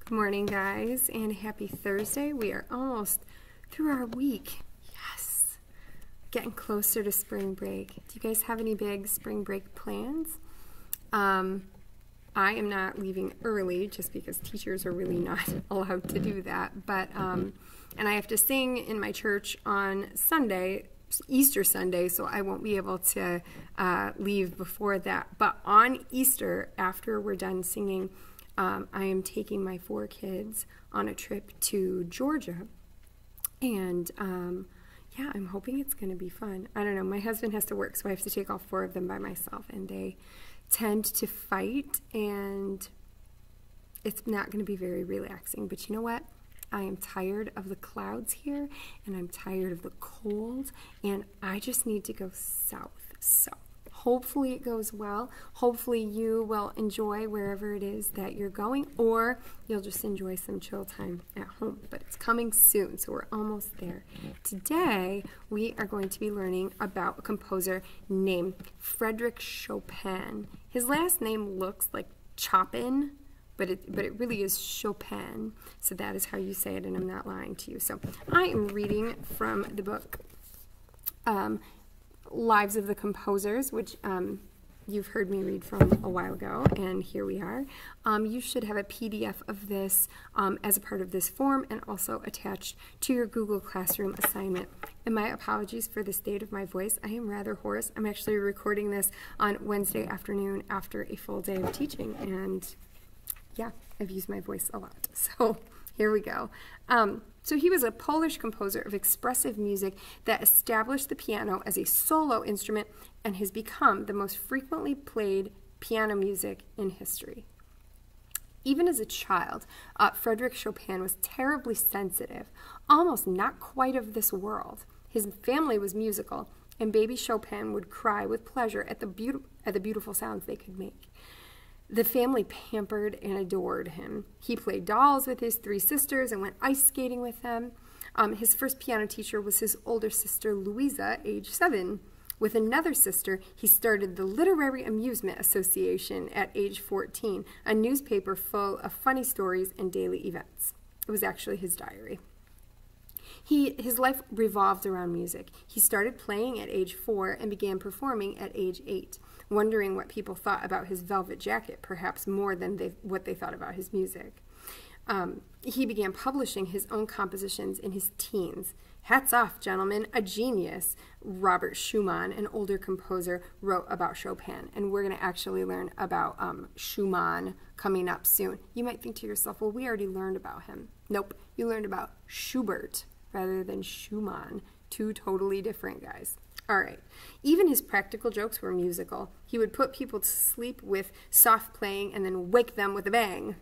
Good morning, guys, and happy Thursday. We are almost through our week. Yes, getting closer to spring break. Do you guys have any big spring break plans? I am not leaving early just because teachers are really not allowed to do that. But and I have to sing in my church on Sunday, Easter Sunday, so I won't be able to leave before that. But on Easter, after we're done singing, I am taking my 4 kids on a trip to Georgia, and yeah, I'm hoping it's going to be fun. I don't know, my husband has to work, so I have to take all 4 of them by myself, and they tend to fight, and it's not going to be very relaxing. But you know what? I am tired of the clouds here, and I'm tired of the cold, and I just need to go south. So hopefully it goes well. Hopefully you will enjoy wherever it is that you're going, or you'll just enjoy some chill time at home. But it's coming soon, so we're almost there. Today, we are going to be learning about a composer named Frédéric Chopin. His last name looks like Chopin, but it really is Chopin. So that is how you say it, and I'm not lying to you. So I am reading from the book Lives of the Composers, which you've heard me read from a while ago, and here we are. You should have a PDF of this as a part of this form and also attached to your Google Classroom assignment. And my apologies for the state of my voice. I am rather hoarse. I'm actually recording this on Wednesday afternoon after a full day of teaching, and yeah, I've used my voice a lot. So here we go. So he was a Polish composer of expressive music that established the piano as a solo instrument and has become the most frequently played piano music in history. Even as a child, Frédéric Chopin was terribly sensitive, almost not quite of this world. His family was musical, and baby Chopin would cry with pleasure at the beautiful sounds they could make. The family pampered and adored him. He played dolls with his 3 sisters and went ice skating with them. His first piano teacher was his older sister, Louisa, age 7. With another sister, he started the Literary Amusement Association at age 14, a newspaper full of funny stories and daily events. It was actually his diary. His life revolved around music. He started playing at age 4 and began performing at age 8, wondering what people thought about his velvet jacket, perhaps more than what they thought about his music. He began publishing his own compositions in his teens. Hats off, gentlemen, a genius. Robert Schumann, an older composer, wrote about Chopin, and we're going to actually learn about Schumann coming up soon. You might think to yourself, well, we already learned about him. Nope, you learned about Schubert rather than Schumann. 2 totally different guys. All right. Even his practical jokes were musical. He would put people to sleep with soft playing and then wake them with a bang.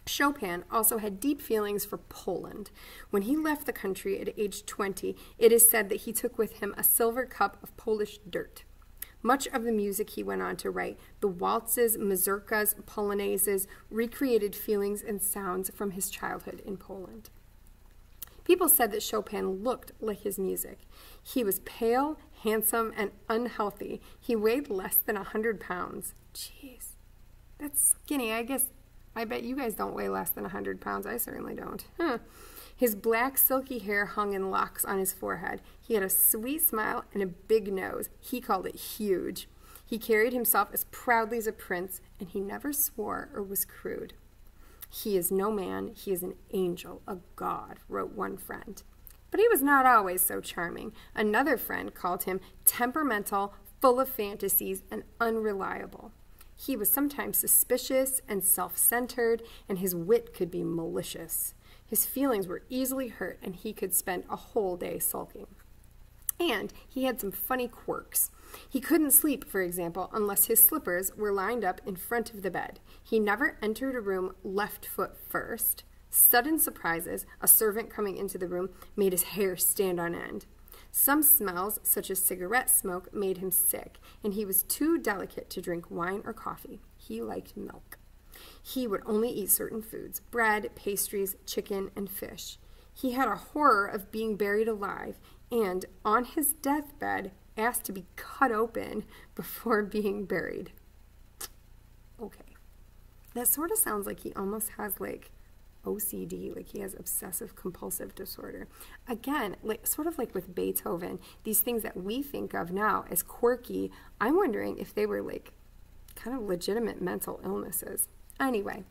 Chopin also had deep feelings for Poland. When he left the country at age 20, it is said that he took with him a silver cup of Polish dirt. Much of the music he went on to write, the waltzes, mazurkas, polonaises, recreated feelings and sounds from his childhood in Poland. People said that Chopin looked like his music. He was pale, handsome, and unhealthy. He weighed less than 100 pounds. Jeez, that's skinny. I bet you guys don't weigh less than 100 pounds. I certainly don't. His black, silky hair hung in locks on his forehead. He had a sweet smile and a big nose. He called it huge. He carried himself as proudly as a prince, and he never swore or was crude. He is no man, he is an angel, a god, wrote one friend. But he was not always so charming. Another friend called him temperamental, full of fantasies, and unreliable. He was sometimes suspicious and self-centered, and his wit could be malicious. His feelings were easily hurt, and he could spend a whole day sulking. And he had some funny quirks. He couldn't sleep, for example, unless his slippers were lined up in front of the bed. He never entered a room left foot first. Sudden surprises, a servant coming into the room, made his hair stand on end. Some smells, such as cigarette smoke, made him sick, and he was too delicate to drink wine or coffee. He liked milk. He would only eat certain foods: bread, pastries, chicken, and fish. He had a horror of being buried alive, and on his deathbed asked to be cut open before being buried. Okay. That sort of sounds like he almost has like OCD, like he has obsessive compulsive disorder. Again, like sort of like with Beethoven, these things that we think of now as quirky, I'm wondering if they were like kind of legitimate mental illnesses. Anyway,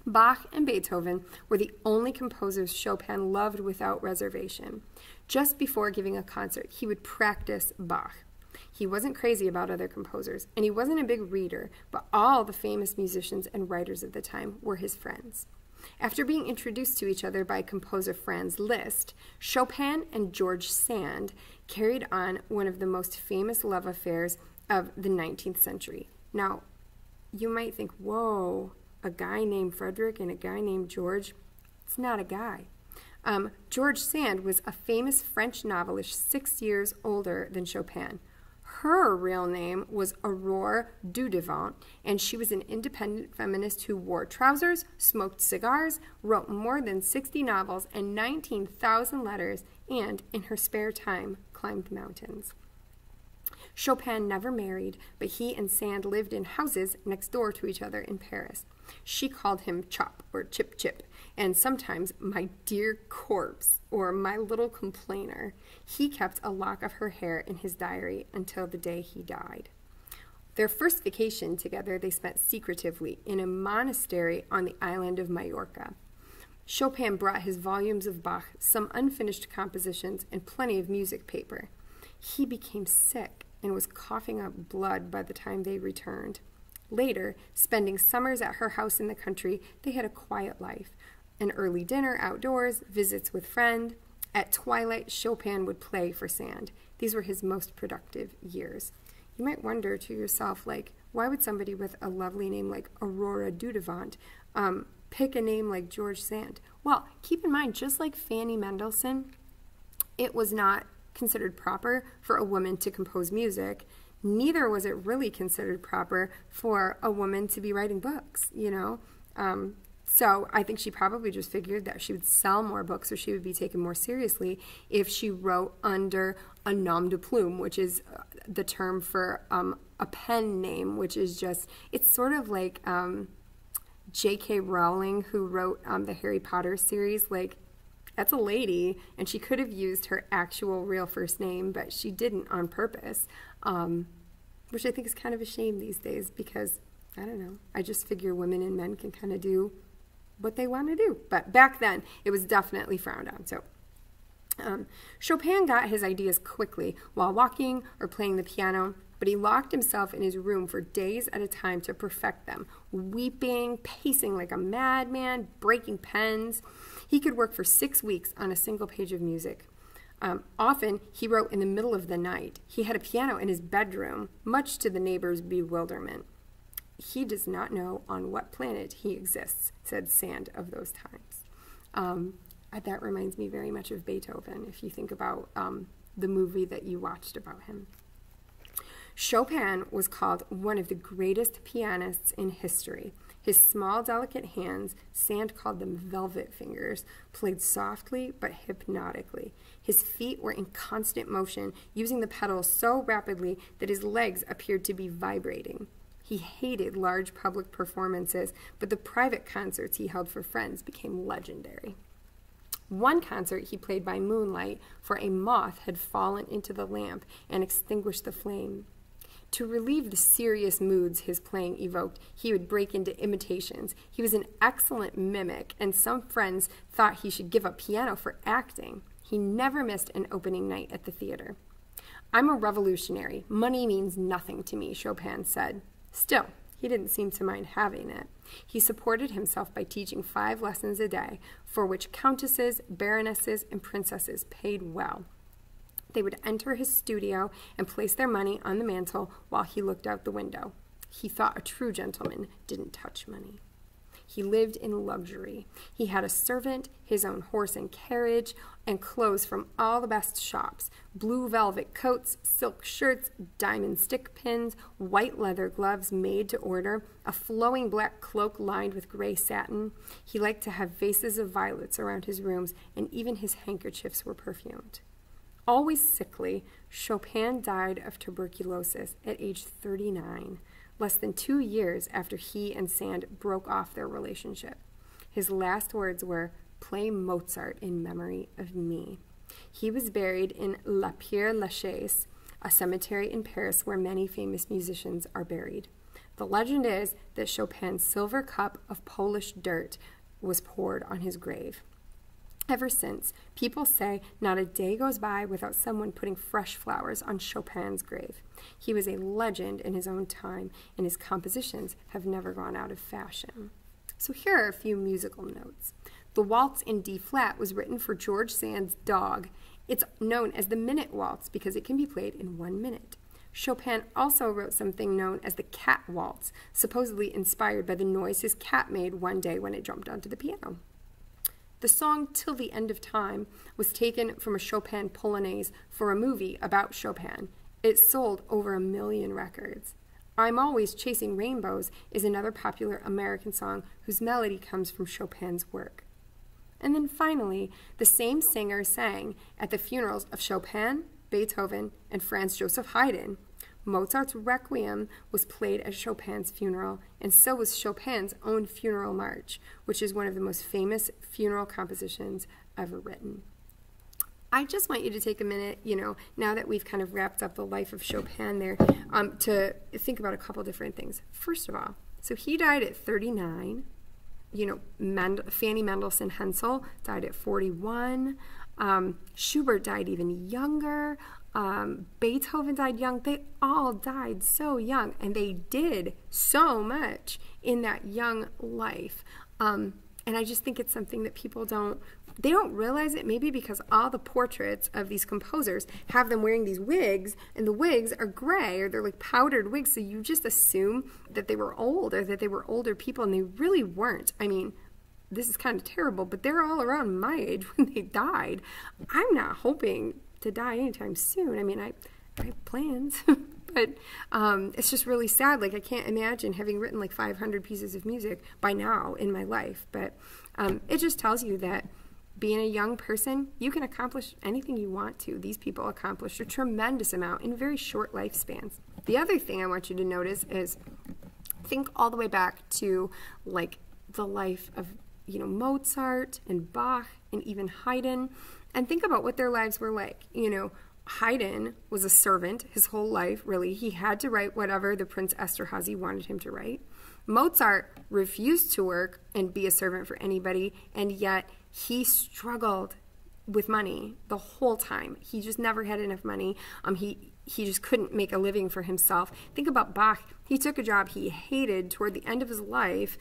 Bach and Beethoven were the only composers Chopin loved without reservation. Just before giving a concert, he would practice Bach. He wasn't crazy about other composers, and he wasn't a big reader, but all the famous musicians and writers of the time were his friends. After being introduced to each other by composer Franz Liszt, Chopin and George Sand carried on one of the most famous love affairs of the 19th century. Now, you might think, whoa, a guy named Frederick and a guy named George? It's not a guy. George Sand was a famous French novelist 6 years older than Chopin. Her real name was Aurore Dudevant, and she was an independent feminist who wore trousers, smoked cigars, wrote more than 60 novels and 19,000 letters, and, in her spare time, climbed mountains. Chopin never married, but he and Sand lived in houses next door to each other in Paris. She called him Chop, or Chip Chip, and sometimes my dear corpse, or my little complainer. He kept a lock of her hair in his diary until the day he died. Their first vacation together they spent secretively in a monastery on the island of Majorca. Chopin brought his volumes of Bach, some unfinished compositions, and plenty of music paper. He became sick and was coughing up blood by the time they returned. Later, spending summers at her house in the country, they had a quiet life. An early dinner outdoors, visits with friends. At twilight, Chopin would play for Sand. These were his most productive years. You might wonder to yourself, like, why would somebody with a lovely name like Aurora Dudevant pick a name like George Sand? Well, keep in mind, just like Fanny Mendelssohn, it was not considered proper for a woman to compose music. Neither was it really considered proper for a woman to be writing books, you know? So I think she probably just figured that she would sell more books or she would be taken more seriously if she wrote under a nom de plume, which is the term for a pen name, which is just, it's sort of like J.K. Rowling, who wrote the Harry Potter series. Like, that's a lady, and she could have used her actual real first name, but she didn't on purpose, which I think is kind of a shame these days because, I don't know, I just figure women and men can kind of do what they want to do. But back then, it was definitely frowned on. So Chopin got his ideas quickly while walking or playing the piano, but he locked himself in his room for days at a time to perfect them, weeping, pacing like a madman, breaking pens. He could work for 6 weeks on a single page of music. Often, he wrote in the middle of the night. He had a piano in his bedroom, much to the neighbors' bewilderment. He does not know on what planet he exists, said Sand of those times. That reminds me very much of Beethoven, if you think about the movie that you watched about him. Chopin was called one of the greatest pianists in history. His small, delicate hands, Sand called them velvet fingers, played softly but hypnotically. His feet were in constant motion, using the pedals so rapidly that his legs appeared to be vibrating. He hated large public performances, but the private concerts he held for friends became legendary. One concert he played by moonlight, for a moth had fallen into the lamp and extinguished the flame. To relieve the serious moods his playing evoked, he would break into imitations. He was an excellent mimic, and some friends thought he should give up piano for acting. He never missed an opening night at the theater. "I'm a revolutionary. Money means nothing to me," Chopin said. Still, he didn't seem to mind having it. He supported himself by teaching 5 lessons a day, for which countesses, baronesses, and princesses paid well. They would enter his studio and place their money on the mantel while he looked out the window. He thought a true gentleman didn't touch money. He lived in luxury. He had a servant, his own horse and carriage, and clothes from all the best shops: blue velvet coats, silk shirts, diamond stick pins, white leather gloves made to order, a flowing black cloak lined with gray satin. He liked to have vases of violets around his rooms, and even his handkerchiefs were perfumed. Always sickly, Chopin died of tuberculosis at age 39, less than 2 years after he and Sand broke off their relationship. His last words were, "Play Mozart in memory of me." He was buried in La Père Lachaise, a cemetery in Paris where many famous musicians are buried. The legend is that Chopin's silver cup of Polish dirt was poured on his grave. Ever since, people say not a day goes by without someone putting fresh flowers on Chopin's grave. He was a legend in his own time, and his compositions have never gone out of fashion. So here are a few musical notes. The waltz in D flat was written for George Sand's dog. It's known as the minute waltz because it can be played in 1 minute. Chopin also wrote something known as the cat waltz, supposedly inspired by the noise his cat made one day when it jumped onto the piano. The song Till the End of Time was taken from a Chopin Polonaise for a movie about Chopin. It sold over 1 million records. I'm Always Chasing Rainbows is another popular American song whose melody comes from Chopin's work. And then finally, the same singer sang at the funerals of Chopin, Beethoven, and Franz Joseph Haydn. Mozart's Requiem was played at Chopin's funeral, and so was Chopin's own funeral march, which is one of the most famous funeral compositions ever written. I just want you to take a minute, now that we've kind of wrapped up the life of Chopin there, to think about a couple different things. First of all, so he died at 39. Fanny Mendelssohn Hensel died at 41. Schubert died even younger. Beethoven died young. They all died so young, and they did so much in that young life. And I just think it's something that people don't realize it, maybe because all the portraits of these composers have them wearing these wigs, and the wigs are gray, or they're like powdered wigs, so you just assume that they were old, or that they were older people, and they really weren't. I mean, this is kind of terrible, but they're all around my age when they died. I'm not hoping to die anytime soon. I mean, I have plans, but it's just really sad. Like, I can't imagine having written like 500 pieces of music by now in my life. But it just tells you that being a young person, you can accomplish anything you want to. These people accomplished a tremendous amount in very short lifespans. The other thing I want you to notice is think all the way back to like the life of Mozart and Bach and even Haydn, and think about what their lives were like. Haydn was a servant his whole life, really. He had to write whatever the Prince Esterhazy wanted him to write. Mozart refused to work and be a servant for anybody, and yet he struggled with money the whole time. He just never had enough money. He just couldn't make a living for himself. Think about Bach. He took a job he hated toward the end of his life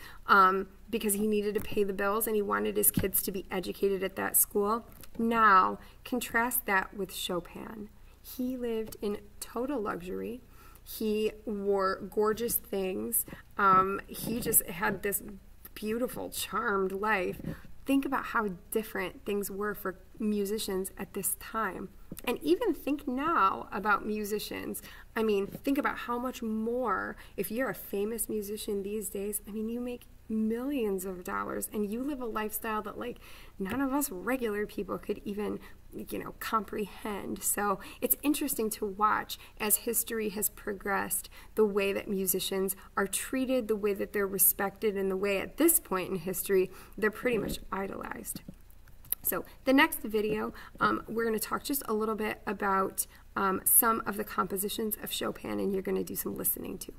because he needed to pay the bills, and he wanted his kids to be educated at that school. Now, contrast that with Chopin. He lived in total luxury. He wore gorgeous things. He just had this beautiful, charmed life. Think about how different things were for musicians at this time. And even think now about musicians. I mean, think about how much more, if you're a famous musician these days, I mean, you make millions of dollars, and you live a lifestyle that like none of us regular people could even comprehend. So it's interesting to watch as history has progressed, the way that musicians are treated, the way that they're respected, and the way at this point in history they're pretty much idolized. So the next video, we're going to talk just a little bit about some of the compositions of Chopin, and you're going to do some listening too.